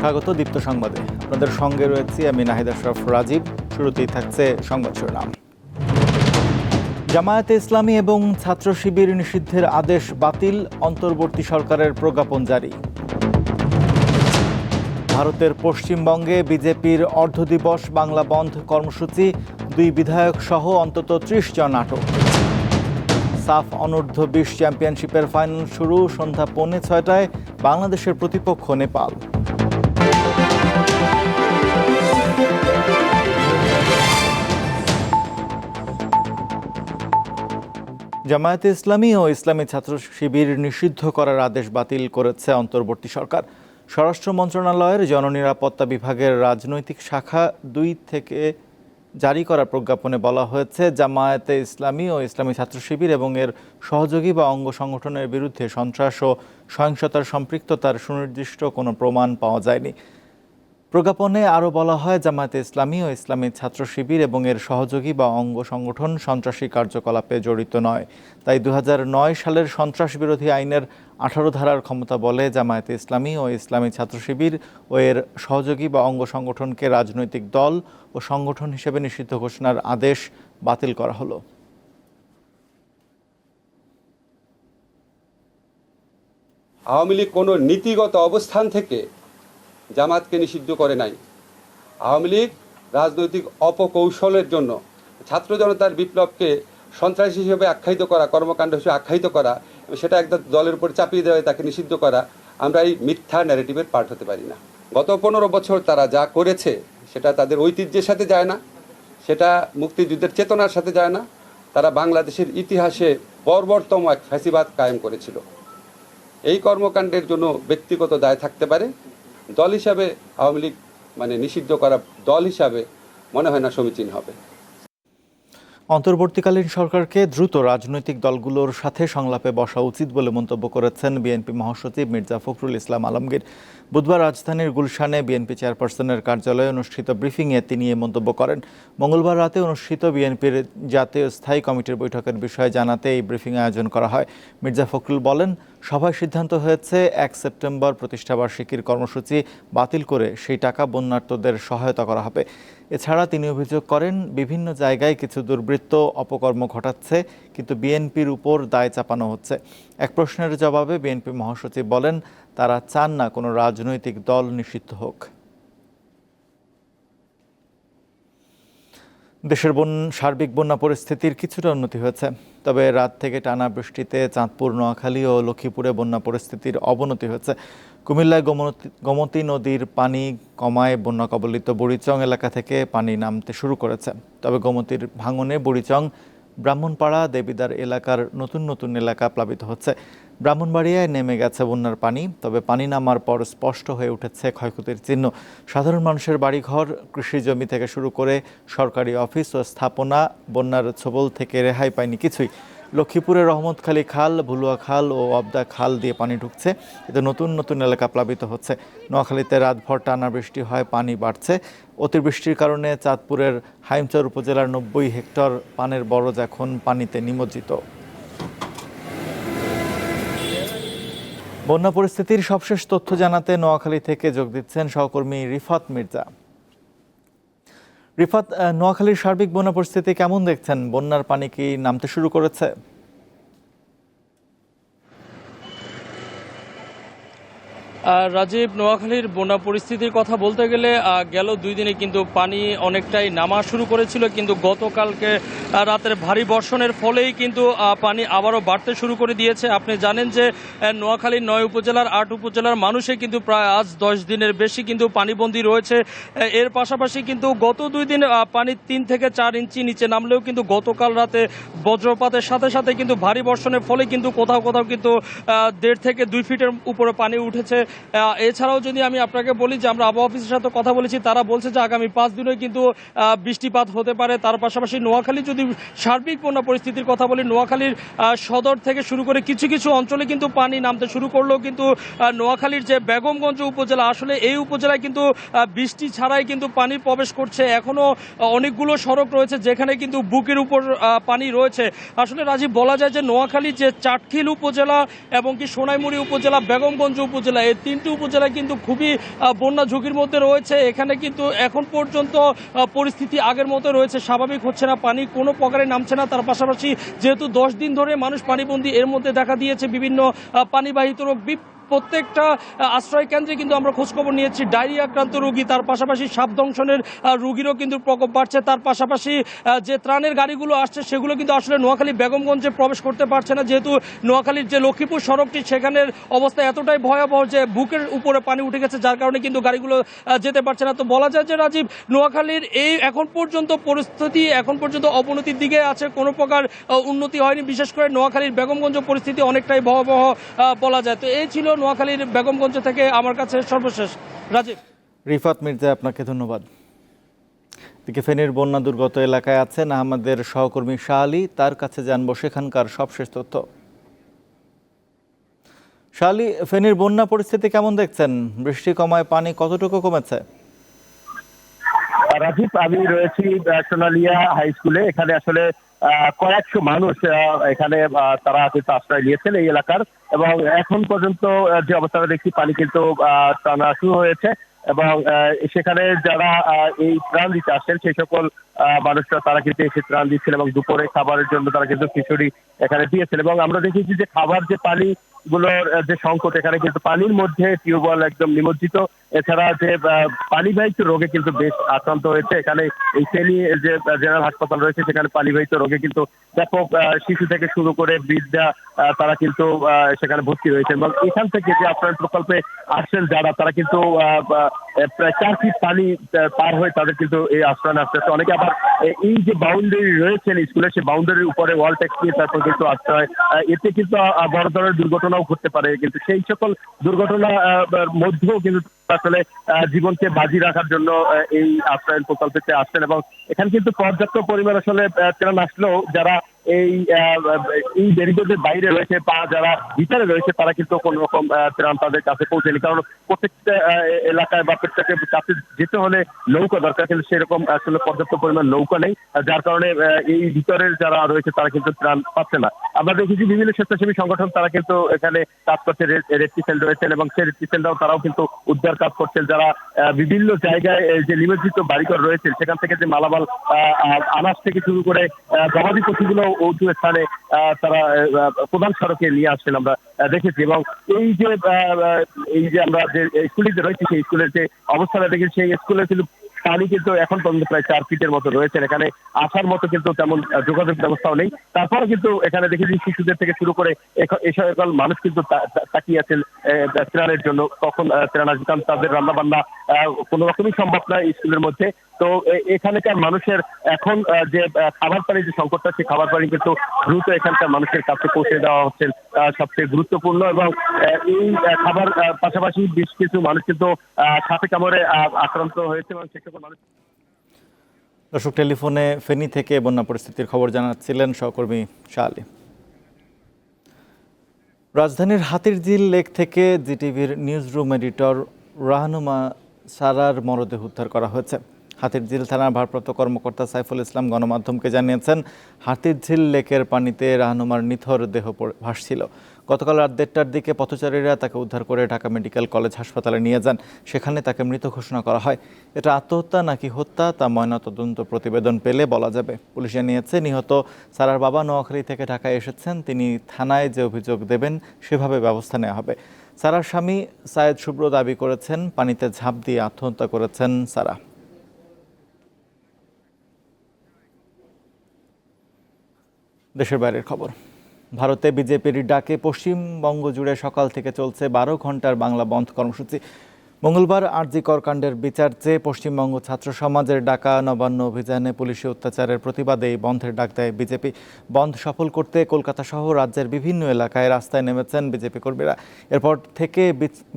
স্বাগত দীপ্ত সংবাদে। আপনাদের সঙ্গে রয়েছি আমি নাহিদ আশরাফ রাজীব। শুরুতেই থাকছে সংবাদ শিরোনাম। জামায়াতে ইসলামী এবং ছাত্র শিবির নিষিদ্ধের আদেশ বাতিল, অন্তর্বর্তী সরকারের প্রজ্ঞাপন জারি। ভারতের পশ্চিমবঙ্গে বিজেপির অর্ধদিবস বাংলা বন্ধ কর্মসূচি, 2 বিধায়ক সহ অন্তত 30 জন আটক। সাফ অনূর্ধ্ব 20 চ্যাম্পিয়নশিপের ফাইনাল শুরু সন্ধ্যা 5:45টায়, বাংলাদেশের প্রতিপক্ষ নেপাল। জামায়াতে ইসলামী ও ইসলামী ছাত্র শিবির নিষিদ্ধ করার আদেশ বাতিল করেছে অন্তর্বর্তী সরকার। স্বরাষ্ট্র মন্ত্রণালয়ের জননিরাপত্তা বিভাগের রাজনৈতিক শাখা 2 থেকে জারি করা প্রজ্ঞাপনে বলা হয়েছে, জামায়াতে ইসলামী ও ইসলামী ছাত্র শিবির এবং এর সহযোগী বা অঙ্গ সংগঠনের বিরুদ্ধে সন্ত্রাস ও সহিংসতার সম্পৃক্ততার সুনির্দিষ্ট কোনো প্রমাণ পাওয়া যায়নি। প্রজ্ঞাপনে আরও বলা হয়, জামায়াতে ইসলামী ও ইসলামী ছাত্র শিবির এবং এর সহযোগী বা অঙ্গ সংগঠন সন্ত্রাসী কার্যকলাপে জড়িত নয়। তাই 2009 সালের সন্ত্রাস বিরোধী আইনের 18 ধারার ক্ষমতা বলে জামায়াতে ইসলামী ও ইসলামী ছাত্র শিবির ও এর সহযোগী বা অঙ্গ সংগঠনকে রাজনৈতিক দল ও সংগঠন হিসেবে নিষিদ্ধ ঘোষণার আদেশ বাতিল করা হলো। আওয়ামী লীগ কোনো নীতিগত অবস্থান থেকে জামাতকে নিষিদ্ধ করে নাই। আওয়ামী লীগ রাজনৈতিক অপকৌশলের জন্য ছাত্র জনতার বিপ্লবকে সন্ত্রাসী হিসেবে আখ্যায়িত করা, কর্মকাণ্ড হিসেবে আখ্যায়িত করা, সেটা একটা দলের উপর চাপিয়ে দেওয়া, তাকে নিষিদ্ধ করা, আমরা এই মিথ্যা ন্যারেটিভের পার্ট হতে পারি না। গত 15 বছর তারা যা করেছে সেটা তাদের ঐতিহ্যের সাথে যায় না, সেটা মুক্তিযুদ্ধের চেতনার সাথে যায় না। তারা বাংলাদেশের ইতিহাসে বর্বরতম এক ফ্যাসিবাদ কায়েম করেছিল। এই কর্মকাণ্ডের জন্য ব্যক্তিগত দায় থাকতে পারে, দল হিসাবে আওয়ামী লীগ নিষিদ্ধ করা দল হিসাবে মনে হয় না সমীচীন হবে। অন্তর্বর্তীকালীন সরকারকে দ্রুত রাজনৈতিক দলগুলোর সাথে সংলাপে বসা উচিত বলে মন্তব্য করেছেন বিএনপি মহাসচিব মির্জা ফখরুল ইসলাম আলমগীর। বুধবার রাজধানীর গুলশানে বিএনপি চেয়ারপারসনের কার্যালয়ে অনুষ্ঠিত ব্রিফিংয়ে তিনি এই মন্তব্য করেন। মঙ্গলবার রাতে অনুষ্ঠিত বিএনপির জাতীয় স্থায়ী কমিটির বৈঠকের বিষয়ে জানাতে এই ব্রিফিং আয়োজন করা হয়। মির্জা ফখরুল বলেন, সভায় সিদ্ধান্ত হয়েছে 1 সেপ্টেম্বর প্রতিষ্ঠাবার্ষিকীর কর্মসূচি বাতিল করে সেই টাকা বন্যার্তদের সহায়তা করা হবে। এছাড়া তিনি অভিযোগ করেন, বিভিন্ন জায়গায় কিছু দুর্বৃত্ত অপকর্ম ঘটাচ্ছে, কিন্তু বিএনপির উপর দায় চাপানো হচ্ছে। এক প্রশ্নের জবাবে বিএনপি মহাসচিব বলেন, তারা চান না কোনো রাজনৈতিক দল নিষিদ্ধ হোক। দেশের সার্বিক বন্যা পরিস্থিতির কিছুটা উন্নতি হয়েছে, তবে রাত থেকে টানা বৃষ্টিতে চাঁদপুর, নোয়াখালী ও লক্ষ্মীপুরে বন্যা পরিস্থিতির অবনতি হয়েছে। কুমিল্লায় গোমতী নদীর পানি কমায় বন্যা কবলিত বুড়িচং এলাকা থেকে পানি নামতে শুরু করেছে। তবে গোমতীর ভাঙনে বুড়িচং, ব্রাহ্মণপাড়া, দেবিদার এলাকার নতুন নতুন এলাকা প্লাবিত হচ্ছে। ব্রাহ্মণবাড়িয়ায় নেমে গেছে বন্যার পানি, তবে পানি নামার পর স্পষ্ট হয়ে উঠেছে ক্ষয়ক্ষতির চিহ্ন। সাধারণ মানুষের বাড়িঘর, কৃষি জমি থেকে শুরু করে সরকারি অফিস ও স্থাপনা বন্যার ছোবল থেকে রেহাই পায়নি কিছুই। লক্ষ্মীপুরের রহমতখালী খাল, ভুলুয়া খাল ও অবদা খাল দিয়ে পানি ঢুকছে, এতে নতুন নতুন এলাকা প্লাবিত হচ্ছে। নোয়াখালীতে রাতভর টানা বৃষ্টি হয়, পানি বাড়ছে। অতিবৃষ্টির কারণে চাঁদপুরের হাইমচর উপজেলার 90 হেক্টর পানের বরজ এখন পানিতে নিমজ্জিত। বন্যা পরিস্থিতির সবশেষ তথ্য জানাতে নোয়াখালী থেকে যোগ দিচ্ছেন সহকর্মী রিফাত মির্জা। রিফাত, নোয়াখালীর সার্বিক বন্যা পরিস্থিতি কেমন দেখছেন? বন্যার পানি কি নামতে শুরু করেছে? রাজীব, নোয়াখালীর বন্যা পরিস্থিতির কথা বলতে গেলে গেল 2 দিনে কিন্তু পানি অনেকটাই নামা শুরু করেছিল, কিন্তু গতকালকে রাতের ভারী বর্ষণের ফলেই কিন্তু পানি আবারও বাড়তে শুরু করে দিয়েছে। আপনি জানেন যে নোয়াখালীর 9 উপজেলার 8 উপজেলার মানুষে কিন্তু প্রায় আজ 10 দিনের বেশি কিন্তু পানিবন্দী রয়েছে। এর পাশাপাশি কিন্তু গত 2 দিন পানি 3 থেকে 4 ইঞ্চি নিচে নামলেও কিন্তু গতকাল রাতে বজ্রপাতের সাথে সাথে কিন্তু ভারী বর্ষণের ফলে কিন্তু কোথাও কোথাও কিন্তু 1.5 থেকে 2 ফিটের উপরে পানি উঠেছে। এছাড়াও যদি আমি আপনাকে বলি যে আমরা আবহাওয়া অফিসের সাথে কথা বলেছি, তারা বলছে যে আগামী 5 দিনে কিন্তু বৃষ্টিপাত হতে পারে। তার পাশাপাশি নোয়াখালী যদি সার্বিক বন্যা পরিস্থিতির কথা বলি, নোয়াখালীর সদর থেকে শুরু করে কিছু কিছু অঞ্চলে কিন্তু পানি নামতে শুরু করলেও কিন্তু নোয়াখালীর যে বেগমগঞ্জ উপজেলা, আসলে এই উপজেলায় কিন্তু বৃষ্টি ছাড়াই কিন্তু পানি প্রবেশ করছে। এখনও অনেকগুলো সড়ক রয়েছে যেখানে কিন্তু বুকের উপর পানি রয়েছে। আসলে রাজীব, বলা যায় যে নোয়াখালী যে চাটখিল উপজেলা এবং কি সোনাইমুড়ি উপজেলা, বেগমগঞ্জ উপজেলা, এই তিনটি উপজেলা কিন্তু খুবই বন্যা ঝুঁকির মধ্যে রয়েছে। এখানে কিন্তু এখন পর্যন্ত পরিস্থিতি আগের মতো রয়েছে, স্বাভাবিক হচ্ছে না, পানি কোনো প্রকারে নামছে না। তার পাশাপাশি যেহেতু 10 দিন ধরে মানুষ পানিবন্দী, এর মধ্যে দেখা দিয়েছে বিভিন্ন পানিবাহিত রোগ। প্রত্যেকটা আশ্রয় কেন্দ্রে কিন্তু আমরা খোঁজখবর নিয়েছি ডায়রিয়া আক্রান্ত রোগী, তার পাশাপাশি সাপ দংশনের রোগীরও কিন্তু প্রকোপ বাড়ছে। তার পাশাপাশি যে ত্রাণের গাড়িগুলো আসছে সেগুলো কিন্তু আসলে নোয়াখালী বেগমগঞ্জে প্রবেশ করতে পারছে না, যেহেতু নোয়াখালীর যে লক্ষ্মীপুর সড়কটি সেখানের অবস্থা এতটাই ভয়াবহ যে বুকের উপরে পানি উঠে গেছে, যার কারণে কিন্তু গাড়িগুলো যেতে পারছে না। তো বলা যায় যে রাজীব, নোয়াখালীর এই এখন পর্যন্ত পরিস্থিতি এখন পর্যন্ত অবনতির দিকে আছে, কোনো প্রকার উন্নতি হয়নি। বিশেষ করে নোয়াখালীর বেগমগঞ্জ পরিস্থিতি অনেকটাই ভয়াবহ বলা যায়। তো এই ছিল নোয়াখালীর বেগমগঞ্জ থেকে আমার কাছে সর্বশেষ। রাজীব। রিফাত মির্জা, আপনাকে ধন্যবাদ। এদিকে ফেনীর বন্যা দুর্গত এলাকায় আছেন আমাদের সহকর্মী শাহ আলী, তার কাছে জানবো সেখানকার সবশেষ তথ্য। শাহ আলী, ফেনীর বন্যা পরিস্থিতি কেমন দেখছেন? বৃষ্টি কমায় পানি কতটুকু কমেছে? রাজীব, আমি রয়েছি সোনালিয়া হাই স্কুলে। এখানে আসলে কয়েকশো মানুষ এখানে তারা কিন্তু আশ্রয় নিয়েছেন এই এলাকার, এবং এখন পর্যন্ত যে অবস্থাটা দেখছি পানি কিন্তু টানা শুরু হয়েছে, এবং সেখানে যারা এই ত্রাণ দিতে আসছেন সেই সকল মানুষরা তারা কিন্তু এসে ত্রাণ দিচ্ছেন, এবং দুপুরে খাবারের জন্য তারা কিন্তু খিচুড়ি এখানে দিয়েছেন। এবং আমরা দেখেছি যে খাবার যে পানি গুলোর যে সংকট, এখানে কিন্তু পানির মধ্যে টিউবওয়েল একদম নিমজ্জিত। এছাড়া যে পানিবাহিত রোগে কিন্তু বেশ আক্রান্ত হয়েছে। এখানে এই ফেনী যে জেনারেল হাসপাতাল রয়েছে সেখানে পানিবাহিত রোগে কিন্তু ব্যাপক শিশু থেকে শুরু করে বৃদ্ধা তারা কিন্তু সেখানে ভর্তি রয়েছে। এবং এখান থেকে যে আপনার প্রকল্পে আসছেন যারা, তারা কিন্তু প্রায় 4 ফিট পানি পার হয়ে তাদের কিন্তু এই আশ্রয় আসতে হচ্ছে। অনেকে আবার এই যে বাউন্ডারি রয়েছেন স্কুলের, সেই বাউন্ডারির উপরে ওয়াল ট্যাক্স দিয়ে তারপর কিন্তু আশ্রয়, এতে কিন্তু বড় ধরনের দুর্ঘটনাও ঘটতে পারে। কিন্তু সেই সকল দুর্ঘটনা মধ্যেও কিন্তু আসলে জীবনকে বাজি রাখার জন্য এই আশ্রয় প্রকল্পেতে আসছেন, এবং এখানে কিন্তু পর্যাপ্ত পরিমাণ আসলে ত্রাণ আসলেও যারা এই ব্যারিকেডের বাইরে রয়েছে বা যারা ভিতরে রয়েছে তারা কিন্তু কোন রকম ত্রাণ তাদের কাছে পৌঁছেনি। কারণ প্রত্যেকটা এলাকায় বা প্রত্যেকটা কাছে যেতে হলে নৌকা দরকার, কিন্তু সেরকম আসলে পর্যাপ্ত পরিমাণ নৌকা নেই, যার কারণে এই ভিতরের যারা রয়েছে তারা কিন্তু ত্রাণ পাচ্ছে না। আমরা দেখেছি বিভিন্ন স্বেচ্ছাসেবী সংগঠন তারা কিন্তু এখানে কাজ করছে, রেড ক্রিসেন্ট রয়েছেন, এবং সেই রেড ক্রিসেন্টরাও তারাও কিন্তু উদ্ধার কাজ করছেন। যারা বিভিন্ন জায়গায় যে নিমজ্জিত বাড়িঘর রয়েছে সেখান থেকে যে মালামাল আনাজ থেকে শুরু করে গবাদি পশুগুলো উঁচু স্থানে তারা প্রধান সড়কে নিয়ে আসছেন আমরা দেখেছি। এবং এই যে আমরা যে স্কুলটিতে রয়েছি সেই স্কুলের যে অবস্থাটা দেখেছি, সেই স্কুলের কিন্তু পানি কিন্তু এখন পর্যন্ত প্রায় 4 ফিটের মতো রয়েছে। এখানে আসার মতো কিন্তু তেমন যোগাযোগ ব্যবস্থাও নেই। তারপরে কিন্তু এখানে দেখেছি শিশুদের থেকে শুরু করে এই সকল মানুষ কিন্তু তাকিয়ে আছেন ত্রাণের জন্য, কখন ত্রাণ আসবে, কারণ তাদের রান্না বান্না কোনো রকমই সম্ভব না স্কুলের মধ্যে। তো এখানকার মানুষের এখন যে খাবার পানির যে সংকটটা, সেই খাবার পানি কিন্তু দ্রুত এখানকার মানুষের কাছে পৌঁছে দেওয়া হচ্ছে সবচেয়ে গুরুত্বপূর্ণ। এবং এই খাবার পাশাপাশি বেশ কিছু মানুষ কিন্তু সাপে কামড়ে আক্রান্ত হয়েছে, এবং সে সকল মানুষ। দর্শক, টেলিফোনে ফেনী থেকে বন্যা পরিস্থিতির খবর জানাচ্ছিলেন সহকর্মী শাহ আলী। রাজধানীর হাতিরঝিল লেক থেকে জিটিভির নিউজ রুম এডিটর রাহনুমা সারার মরদেহ উদ্ধার করা হয়েছে। হাতিরঝিল থানার ভারপ্রাপ্ত কর্মকর্তা সাইফুল ইসলাম গণমাধ্যমকে জানিয়েছেন, হাতিরঝিল লেকের পানিতে রাহনুমার নিথর দেহ ভাসছিল। গতকাল রাত 1:30টার দিকে পথচারীরা তাকে উদ্ধার করে ঢাকা মেডিকেল কলেজ হাসপাতালে নিয়ে যান। সেখানে তাকে মৃত ঘোষণা করা হয়। এটা আত্মহত্যা নাকি হত্যা তা ময়নাতদন্ত প্রতিবেদন পেলে বলা যাবে। পুলিশ জানিয়েছে, নিহত সারার বাবা নোয়াখালী থেকে ঢাকায় এসেছেন। তিনি থানায় যে অভিযোগ দেবেন সেভাবে ব্যবস্থা নেওয়া হবে। সারার স্বামী সায়েদ শুভ্র দাবি করেছেন, পানিতে ঝাঁপ দিয়ে আত্মহত্যা করেছেন সারা। দেশের বাইরের খবর। ভারতে বিজেপির ডাকে পশ্চিমবঙ্গ জুড়ে সকাল থেকে চলছে 12 ঘন্টার বাংলা বন্ধ কর্মসূচি। মঙ্গলবার আরজি কর কাণ্ডের বিচার চেয়ে পশ্চিমবঙ্গ ছাত্র সমাজের ডাকা নবান্ন অভিযানে পুলিশি অত্যাচারের প্রতিবাদে এই বন্ধের ডাক দেয় বিজেপি। বন্ধ সফল করতে কলকাতা সহ রাজ্যের বিভিন্ন এলাকায় রাস্তায় নেমেছেন বিজেপি কর্মীরা। এরপর থেকে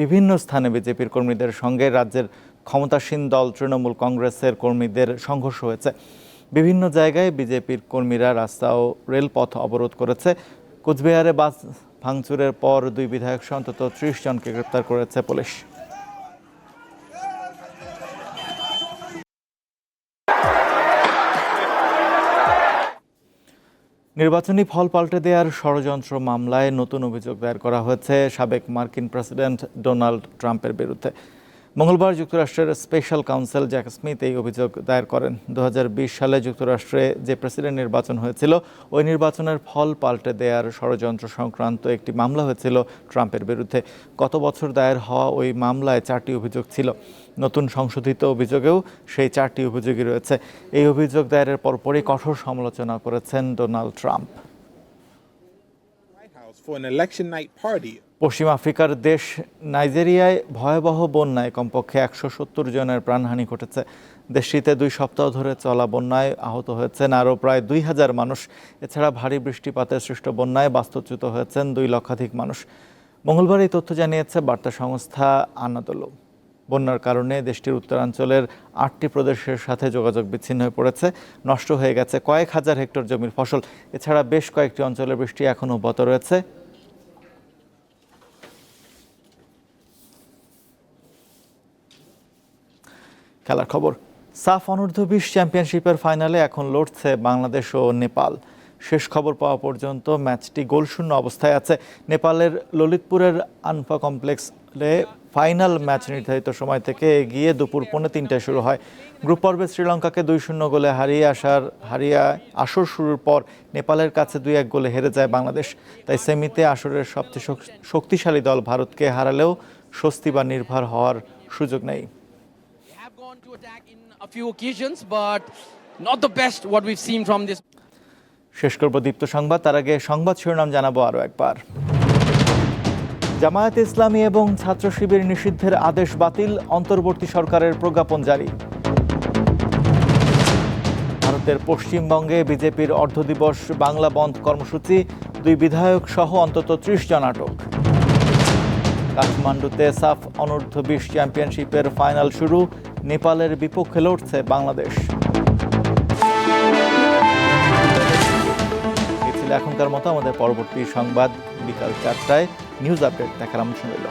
বিভিন্ন স্থানে বিজেপির কর্মীদের সঙ্গে রাজ্যের ক্ষমতাসীন দল তৃণমূল কংগ্রেসের কর্মীদের সংঘর্ষ হয়েছে। বিভিন্ন জায়গায় বিজেপির কর্মীরা রাস্তা ও রেলপথ অবরোধ করেছে। কোচবিহারে বাস ভাঙচুরের পর 2 বিধায়ক সহ অন্তত 30 জনকে গ্রেপ্তার করেছে পুলিশ। নির্বাচনী ফল পাল্টে দেওয়ার ষড়যন্ত্র মামলায় নতুন অভিযোগ দায়ের করা হয়েছে সাবেক মার্কিন প্রেসিডেন্ট ডোনাল্ড ট্রাম্পের বিরুদ্ধে। মঙ্গলবার যুক্তরাষ্ট্রের স্পেশাল কাউন্সিল জ্যাক স্মিথ এই অভিযোগ দায়ের করেন। 2020 সালে যুক্তরাষ্ট্রে যে প্রেসিডেন্ট নির্বাচন হয়েছিল ওই নির্বাচনের ফল পাল্টে দেওয়ার ষড়যন্ত্র সংক্রান্ত একটি মামলা হয়েছিল ট্রাম্পের বিরুদ্ধে। গত বছর দায়ের হওয়া ওই মামলায় 4টি অভিযোগ ছিল। নতুন সংশোধিত অভিযোগেও সেই 4টি অভিযোগই রয়েছে। এই অভিযোগ দায়েরের পরপরই কঠোর সমালোচনা করেছেন ডোনাল্ড ট্রাম্প। পশ্চিম আফ্রিকার দেশ নাইজেরিয়ায় ভয়াবহ বন্যায় কমপক্ষে 170 জনের প্রাণহানি ঘটেছে। দেশটিতে 2 সপ্তাহ ধরে চলা বন্যায় আহত হয়েছেন আরও প্রায় 2000 মানুষ। এছাড়া ভারী বৃষ্টিপাতে সৃষ্ট বন্যায় বাস্তুচ্যুত হয়েছেন 2 লক্ষাধিক মানুষ। মঙ্গলবার এই তথ্য জানিয়েছে বার্তা সংস্থা আনাদোলো। বন্যার কারণে দেশটির উত্তরাঞ্চলের 8টি প্রদেশের সাথে যোগাযোগ বিচ্ছিন্ন হয়ে পড়েছে। নষ্ট হয়ে গেছে কয়েক হাজার হেক্টর জমির ফসল। এছাড়া বেশ কয়েকটি অঞ্চলের বৃষ্টি এখনও অব্যাহত রয়েছে। খেলার খবর। সাফ অনূর্ধ্ব-20 চ্যাম্পিয়নশিপের ফাইনালে এখন লড়ছে বাংলাদেশ ও নেপাল। শেষ খবর পাওয়া পর্যন্ত ম্যাচটি গোলশূন্য অবস্থায় আছে। নেপালের ললিতপুরের আনফা কমপ্লেক্সে ফাইনাল ম্যাচ নির্ধারিত সময় থেকে এগিয়ে দুপুর 3:45টায় শুরু হয়। গ্রুপ পর্বে শ্রীলঙ্কাকে 2-0 গোলে হারিয়ে আসর শুরুর পর নেপালের কাছে 2-1 গোলে হেরে যায় বাংলাদেশ। তাই সেমিতে আসরের সবচেয়ে শক্তিশালী দল ভারতকে হারালেও স্বস্তি বা নির্ভর হওয়ার সুযোগ নেই। To attack in a few occasions, but not the best what we've seen from this. শেষ করব দীপ্ত সংবাদ, তার আগে সংবাদ শিরোনাম জানাবো আরও একবার। জামায়াতে ইসলামী এবং ছাত্র শিবির নিষিদ্ধের আদেশ বাতিল, অন্তর্বর্তী সরকারের প্রজ্ঞাপন জারি। ভারতের পশ্চিমবঙ্গে বিজেপির অর্ধদিবস বাংলা বন্ধ কর্মসূচি, 2 বিধায়ক সহ অন্তত 30 জন আটক। কাঠমান্ডুতে সাফ অনূর্ধ্ব-20 চ্যাম্পিয়নশিপের ফাইনাল শুরু, নেপালের বিপক্ষে লড়ছে বাংলাদেশ। এই ছিল এখনকার মতো। আমাদের পরবর্তী সংবাদ বিকাল 4টায়। নিউজ আপডেট দেখার আমন্ত্রণ রইল।